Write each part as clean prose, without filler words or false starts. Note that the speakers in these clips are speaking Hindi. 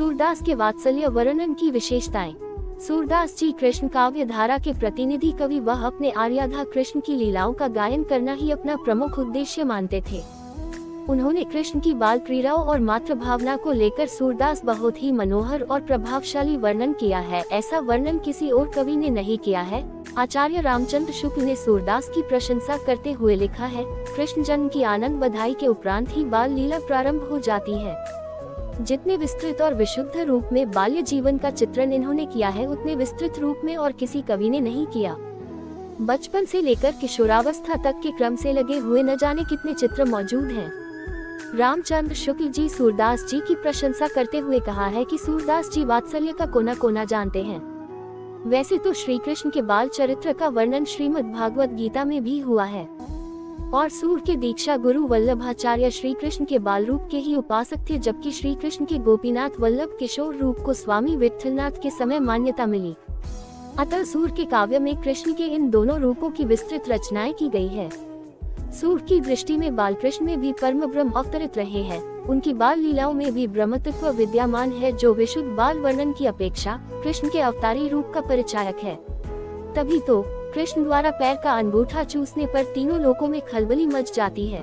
सूरदास के वात्सल्य वर्णन की विशेषताएं। सूरदास जी कृष्ण काव्य धारा के प्रतिनिधि कवि, वह अपने आर्याधा कृष्ण की लीलाओं का गायन करना ही अपना प्रमुख उद्देश्य मानते थे। उन्होंने कृष्ण की बाल क्रीड़ाओं और मातृ भावना को लेकर सूरदास बहुत ही मनोहर और प्रभावशाली वर्णन किया है। ऐसा वर्णन किसी और कवि ने नहीं किया है। आचार्य रामचंद्र शुक्ल ने सूरदास की प्रशंसा करते हुए लिखा है, कृष्ण जन्म की आनंद बधाई के उपरांत ही बाल लीला प्रारंभ हो जाती है। जितने विस्तृत और विशुद्ध रूप में बाल्य जीवन का चित्रण इन्होंने किया है, उतने विस्तृत रूप में और किसी कवि ने नहीं किया। बचपन से लेकर किशोरावस्था तक के क्रम से लगे हुए न जाने कितने चित्र मौजूद हैं। रामचंद्र शुक्ल जी सूरदास जी की प्रशंसा करते हुए कहा है कि सूरदास जी वात्सल्य का कोना कोना जानते हैं। वैसे तो श्री कृष्ण के बाल चरित्र का वर्णन श्रीमद् भागवत गीता में भी हुआ है और सूर के दीक्षा गुरु वल्लभाचार्य श्री कृष्ण के बाल रूप के ही उपासक थे, जबकि श्री कृष्ण के गोपीनाथ वल्लभ किशोर रूप को स्वामी विट्ठलनाथ के समय मान्यता मिली। अतः सूर के काव्य में कृष्ण के इन दोनों रूपों की विस्तृत रचनाएं की गई है। सूर की दृष्टि में बाल कृष्ण में भी परम ब्रह्म अवतरित रहे हैं। उनकी बाल लीलाओं में भी ब्रह्मतत्व विद्यमान है, जो विशुद्ध बाल वर्णन की अपेक्षा कृष्ण के अवतारी रूप का परिचायक है। तभी तो कृष्ण द्वारा पैर का अंगूठा चूसने पर तीनों लोकों में खलबली मच जाती है।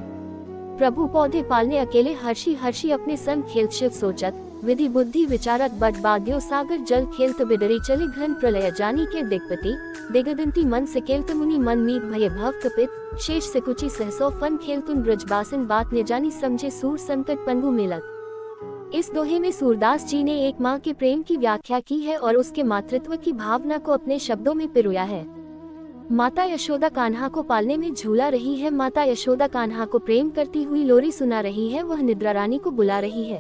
प्रभु पौधे पालने अकेले हर्षी हर्षी अपने संग खेल शिव सोचत, विधि बुद्धि विचारत बट बाद्यो सागर जल खेलत बिडरी चले घन प्रलय जानी के दिग्पति दिगदंती मन से केलत मुनि मन मीत भय भव कपित शेष से कुची सहसो फन खेलतुन ब्रजबासन बात ने जानी समझे सूर संकट पंगु मिलत। इस दोहे में सूरदास जी ने एक माँ के प्रेम की व्याख्या की है और उसके मातृत्व की भावना को अपने शब्दों में पिरोया है। माता यशोदा कान्हा को पालने में झूला रही है। माता यशोदा कान्हा को प्रेम करती हुई लोरी सुना रही है। वह निद्रा रानी को बुला रही है।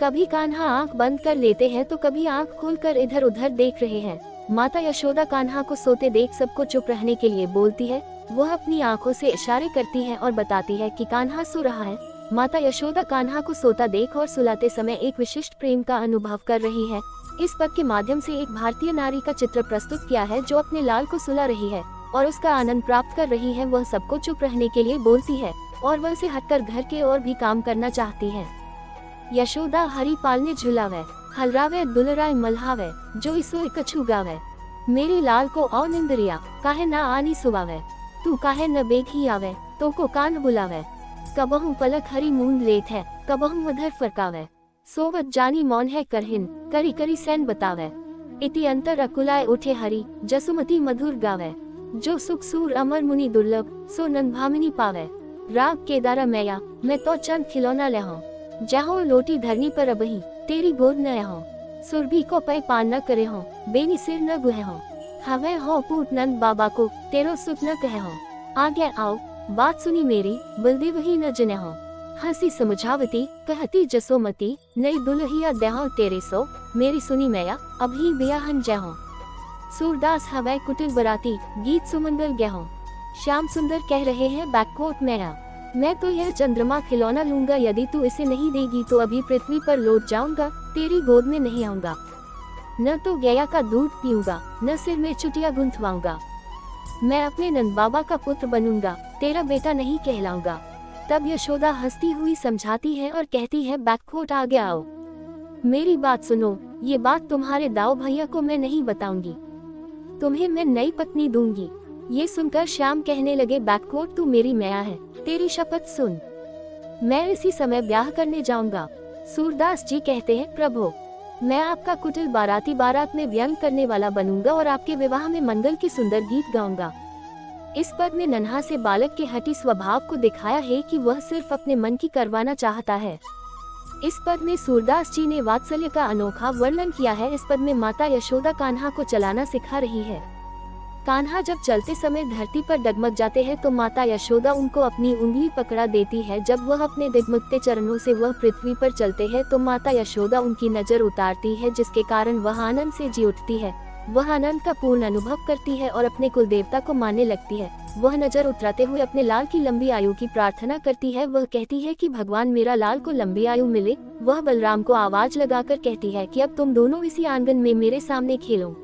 कभी कान्हा आंख बंद कर लेते हैं तो कभी आंख खोलकर इधर उधर देख रहे हैं। माता यशोदा कान्हा को सोते देख सबको चुप रहने के लिए बोलती है। वह अपनी आंखों से इशारे करती है और बताती है कि कान्हा सो रहा है। माता यशोदा कान्हा को सोता देख और सुलाते समय एक विशिष्ट प्रेम का अनुभव कर रही है। इस पद के माध्यम से एक भारतीय नारी का चित्र प्रस्तुत किया है, जो अपने लाल को सुला रही है और उसका आनंद प्राप्त कर रही है। वह सबको चुप रहने के लिए बोलती है और वह से हटकर घर के और भी काम करना चाहती है। यशोदा हरि पालने झुलावे, हलरावे दुलराय मल्हावे, जो इसो कछु गावे। मेरी लाल को औ निंदरिया, काहे ना आनी सुवावे। तू काहे न बेग ही आवे, तो को कान बुलावे। कबहू पलक हरी मूंद लेत है, कबहू उधर फरकावे। सोवत जानी मौन है करहिन, करी करी सैन बतावे। इति अंतर अकुलाय उठे हरि, जसुमती मधुर गावे। जो सुख सूर अमर मुनि दुर्लभ, सो नंद भामिनी पावे। राग केदारा मैया, मैं तो चंद खिलौना लहूं। जहो लोटी धरनी पर अबही, तेरी गोद न हो। सुरभि को पै पान न करे हो, बेनी सिर न गुहे हो। हवे हो पूत नंद बाबा को, तेरो सुख न कहे हो। आगे आओ, बात सुनी मेरी, बलदेव ही न जने हो। हंसी समझावती, कहती जसोमती, नई दुल्हिया देहो तेरे सो। मेरी सुनी मैया, अभी बियाहन जहो। सूरदास हवै कुटिल बराती, गीत सुमंगल गहो। श्याम सुंदर कह रहे हैं बैककोट मैया, मैं तो यह चंद्रमा खिलौना लूंगा। यदि तू इसे नहीं देगी तो अभी पृथ्वी पर लौट जाऊंगा, तेरी गोद में नहीं आऊंगा। न तो गैया का दूध पीऊंगा, न सिर में चुटिया गुंथवाऊंगा। मैं अपने नंद बाबा का पुत्र बनूंगा, तेरा बेटा नहीं कहलाऊंगा। तब यशोदा हंसती हुई समझाती है और कहती है, बैककोट आगे आओ, मेरी बात सुनो। ये बात तुम्हारे दाऊ भैया को मैं नहीं बताऊंगी, तुम्हें मैं नई पत्नी दूंगी। ये सुनकर श्याम कहने लगे, बैककोट तू मेरी मैया है, तेरी शपथ सुन, मैं इसी समय ब्याह करने जाऊंगा। सूरदास जी कहते हैं, प्रभु मैं आपका कुटिल बाराती बारात में व्यंग करने वाला बनूंगा और आपके विवाह में मंगल के सुंदर गीत गाऊंगा। इस पद में नन्हा से बालक के हठी स्वभाव को दिखाया है कि वह सिर्फ अपने मन की करवाना चाहता है। इस पद में सूरदास जी ने वात्सल्य का अनोखा वर्णन किया है। इस पद में माता यशोदा कान्हा को चलाना सिखा रही है। कान्हा जब चलते समय धरती पर डगमग जाते हैं तो माता यशोदा उनको अपनी उंगली पकड़ा देती है। जब वह अपने डगमगते चरणों से वह पृथ्वी पर चलते हैं तो माता यशोदा उनकी नजर उतारती है, जिसके कारण वह आनंद से जी उठती है। वह आनंद का पूर्ण अनुभव करती है और अपने कुल देवता को मानने लगती है। वह नजर उतराते हुए अपने लाल की लंबी आयु की प्रार्थना करती है। वह कहती है कि भगवान मेरा लाल को लंबी आयु मिले। वह बलराम को आवाज लगाकर कहती है कि अब तुम दोनों इसी आंगन में मेरे सामने खेलो।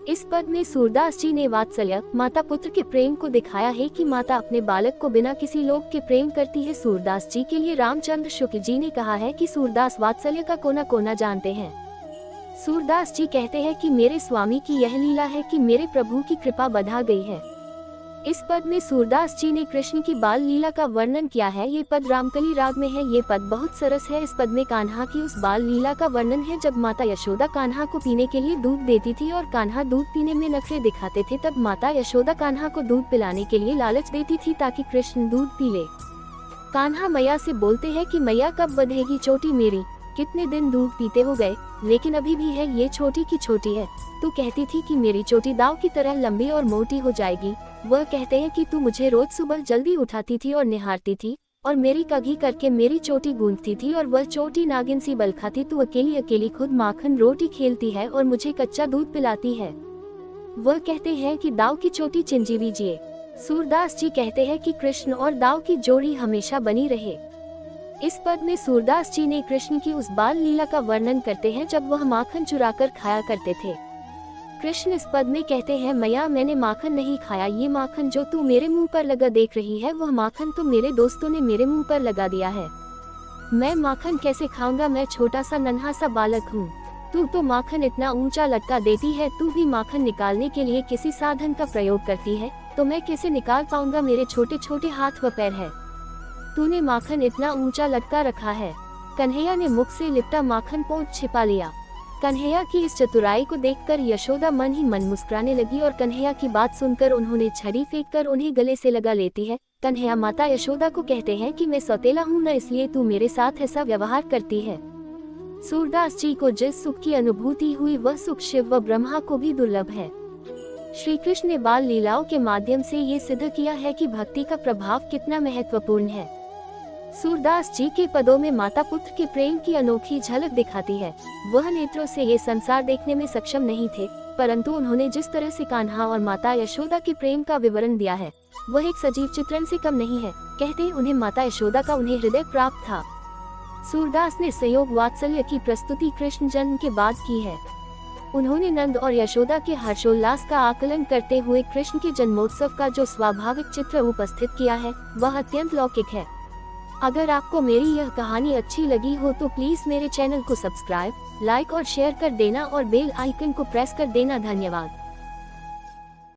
इस पद में सूरदास जी ने वात्सल्य माता पुत्र के प्रेम को दिखाया है कि माता अपने बालक को बिना किसी लोभ के प्रेम करती है। सूरदास जी के लिए रामचंद्र शुक्ल जी ने कहा है कि सूरदास वात्सल्य का कोना कोना जानते हैं। सूरदास जी कहते हैं कि मेरे स्वामी की यह लीला है कि मेरे प्रभु की कृपा बधा गई है। इस पद में सूरदास जी ने कृष्ण की बाल लीला का वर्णन किया है। ये पद रामकली राग में है। ये पद बहुत सरस है। इस पद में कान्हा की उस बाल लीला का वर्णन है जब माता यशोदा कान्हा को पीने के लिए दूध देती थी और कान्हा दूध पीने में नखरे दिखाते थे, तब माता यशोदा कान्हा को दूध पिलाने के लिए लालच देती थी ताकि कृष्ण दूध पी ले। कान्हा मैया से बोलते हैं कि मैया कब बंधेगी चोटी मेरी, कितने दिन दूध पीते हो गए लेकिन अभी भी है ये छोटी की छोटी है। तू कहती थी कि मेरी चोटी दाव की तरह लंबी और मोटी हो जाएगी। वह कहते हैं कि तू मुझे रोज सुबह जल्दी उठाती थी और निहारती थी और मेरी कघी करके मेरी चोटी गूंथती थी और वह चोटी नागिन सी बल खाती। तू अकेली अकेली खुद माखन रोटी खेलती है और मुझे कच्चा दूध पिलाती है। वह कहते हैं कि दाव की चोटी चिंजीवी जिए। सूरदास जी कहते हैं कि कृष्ण और दाव की जोड़ी हमेशा बनी रहे। इस पद में सूरदास जी ने कृष्ण की उस बाल लीला का वर्णन करते हैं जब वह माखन चुराकर खाया करते थे। कृष्ण इस पद में कहते हैं मैया मैंने माखन नहीं खाया, ये माखन जो तू मेरे मुंह पर लगा देख रही है वह माखन तो मेरे दोस्तों ने मेरे मुंह पर लगा दिया है। मैं माखन कैसे खाऊंगा, मैं छोटा सा नन्हा सा बालक हूँ। तू तो माखन इतना ऊंचा लटका देती है, तू भी माखन निकालने के लिए किसी साधन का प्रयोग करती है तो मैं कैसे निकाल पाऊंगा, मेरे छोटे छोटे हाथ व पैर है। तूने माखन इतना ऊंचा लटका रखा है। कन्हैया ने मुख से लिपटा माखन पोंछ छिपा लिया। कन्हैया की इस चतुराई को देखकर यशोदा मन ही मन मुस्कुराने लगी और कन्हैया की बात सुनकर उन्होंने छड़ी फेंककर उन्हें गले से लगा लेती है। कन्हैया माता यशोदा को कहते हैं कि मैं सौतेला हूँ न, इसलिए तू मेरे साथ ऐसा व्यवहार करती है। सूरदास जी को जिस सुख की अनुभूति हुई वह सुख शिव व ब्रह्मा को भी दुर्लभ है। श्री कृष्ण ने बाल लीलाओं के माध्यम से ये सिद्ध किया है कि भक्ति का प्रभाव कितना महत्वपूर्ण है। सूरदास जी के पदों में माता पुत्र के प्रेम की अनोखी झलक दिखाती है। वह नेत्रों से ये संसार देखने में सक्षम नहीं थे, परंतु उन्होंने जिस तरह से कान्हा और माता यशोदा के प्रेम का विवरण दिया है वह एक सजीव चित्रण से कम नहीं है। कहते उन्हें माता यशोदा का उन्हें हृदय प्राप्त था। सूरदास ने संयोग वात्सल्य की प्रस्तुति कृष्ण जन्म के बाद की है। उन्होंने नंद और यशोदा के हर्षोल्लास का आकलन करते हुए कृष्ण के जन्मोत्सव का जो स्वाभाविक चित्र उपस्थित किया है वह अत्यंत लौकिक है। अगर आपको मेरी यह कहानी अच्छी लगी हो तो प्लीज मेरे चैनल को सब्सक्राइब, लाइक और शेयर कर देना और बेल आइकन को प्रेस कर देना। धन्यवाद।